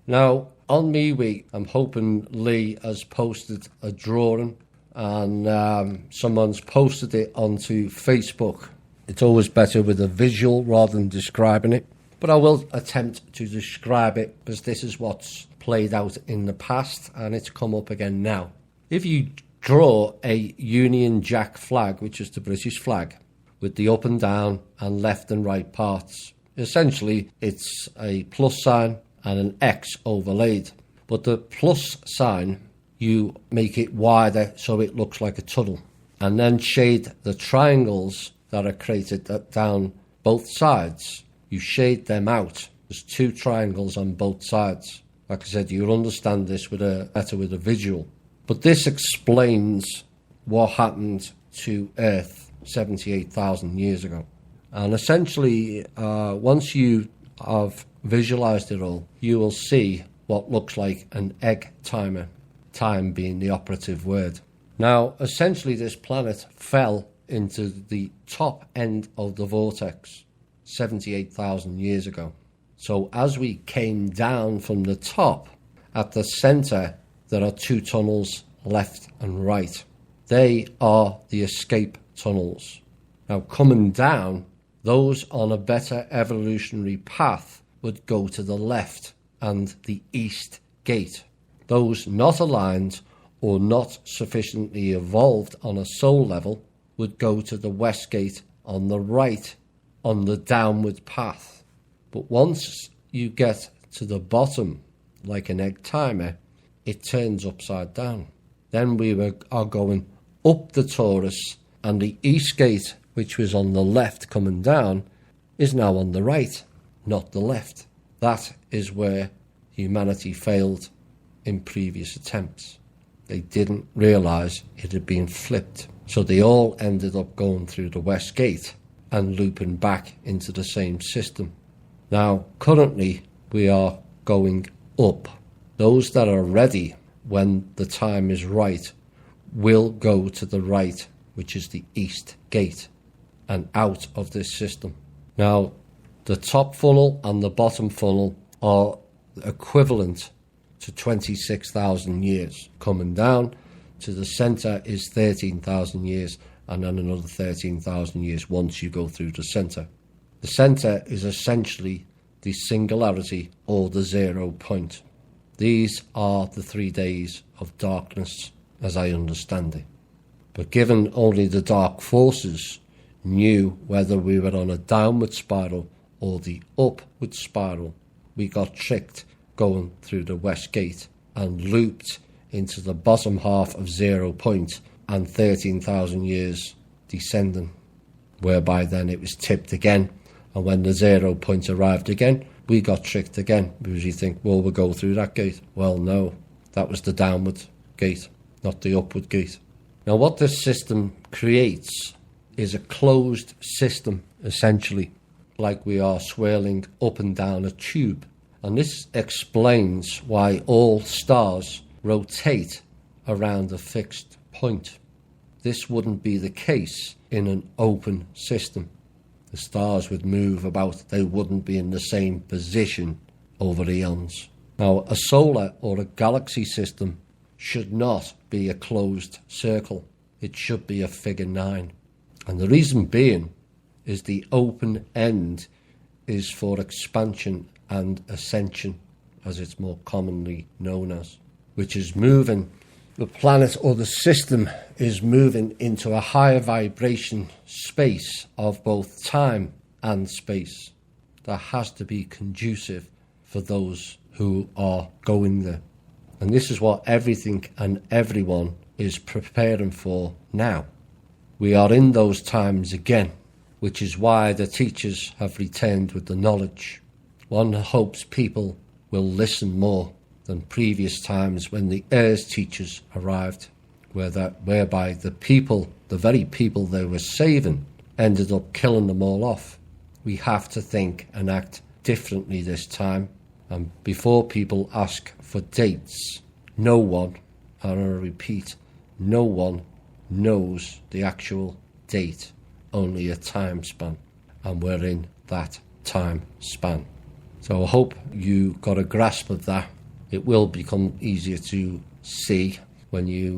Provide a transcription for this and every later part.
Now, on MeWe, I'm hoping Lee has posted a drawing and someone's posted it onto Facebook. It's always better with a visual rather than describing it. But I will attempt to describe it because this is what's played out in the past and it's come up again now. If you draw a Union Jack flag, which is the British flag, with the up and down and left and right parts, essentially it's a plus sign and an X overlaid. But the plus sign, you make it wider so it looks like a tunnel, and then shade the triangles that are created down both sides. You shade them out. There's two triangles on both sides. Like I said, you'll understand this better with a visual. But this explains what happened to Earth 78,000 years ago. And essentially, once you have visualized it all, you will see what looks like an egg timer, time being the operative word. Now, essentially, this planet fell into the top end of the vortex 78,000 years ago. So as we came down from the top, at the center, there are two tunnels, left and right. They are the escape tunnels. Now, coming down, those on a better evolutionary path would go to the left and the east gate. Those not aligned or not sufficiently evolved on a soul level would go to the west gate on the right, on the downward path. But once you get to the bottom, like an egg timer, it turns upside down. Then we are going up the torus, and the east gate, which was on the left coming down, is now on the right, not the left. That is where humanity failed in previous attempts. They didn't realise it had been flipped. So they all ended up going through the west gate and looping back into the same system. Now, currently, we are going up. Those that are ready when the time is right will go to the right, which is the east gate, and out of this system. Now, the top funnel and the bottom funnel are equivalent to 26,000 years. Coming down to the centre is 13,000 years, and then another 13,000 years once you go through the centre. The centre is essentially the singularity or the 0 point. These are the 3 days of darkness, as I understand it. But given only the dark forces knew whether we were on a downward spiral or the upward spiral, we got tricked going through the west gate and looped into the bottom half of 0 point and 13,000 years descending, whereby then it was tipped again. And when the 0 point arrived again, we got tricked again, because you think, well, we'll go through that gate. Well, no, that was the downward gate, not the upward gate. Now, what this system creates is a closed system, essentially, like we are swirling up and down a tube. And this explains why all stars rotate around a fixed point. This wouldn't be the case in an open system. The stars would move about, they wouldn't be in the same position over eons. Now, a solar or a galaxy system should not be a closed circle. It should be a figure 9. And the reason being is the open end is for expansion and ascension, as it's more commonly known as, which is moving. The planet or the system is moving into a higher vibration space of both time and space that has to be conducive for those who are going there. And this is what everything and everyone is preparing for now. We are in those times again, which is why the teachers have returned with the knowledge. One hopes people will listen more than previous times when the heirs teachers arrived, whereby the people, the very people they were saving, ended up killing them all off. We have to think and act differently this time. And before people ask for dates, no one, and I repeat, no one knows the actual date, only a time span. And we're in that time span. So I hope you got a grasp of that. it will become easier to see when you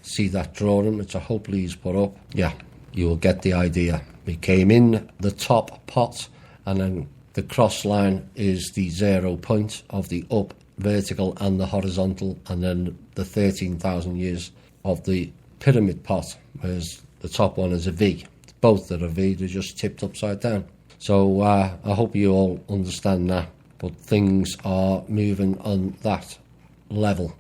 see that drawing, which I hope Lee's put up. Yeah, you will get the idea. We came in the top pot, and then the cross line is the 0 point of the up vertical and the horizontal, and then the 13,000 years of the pyramid pot, whereas the top one is a V. Both are a V, they're just tipped upside down. So I hope you all understand that, but things are moving on that level.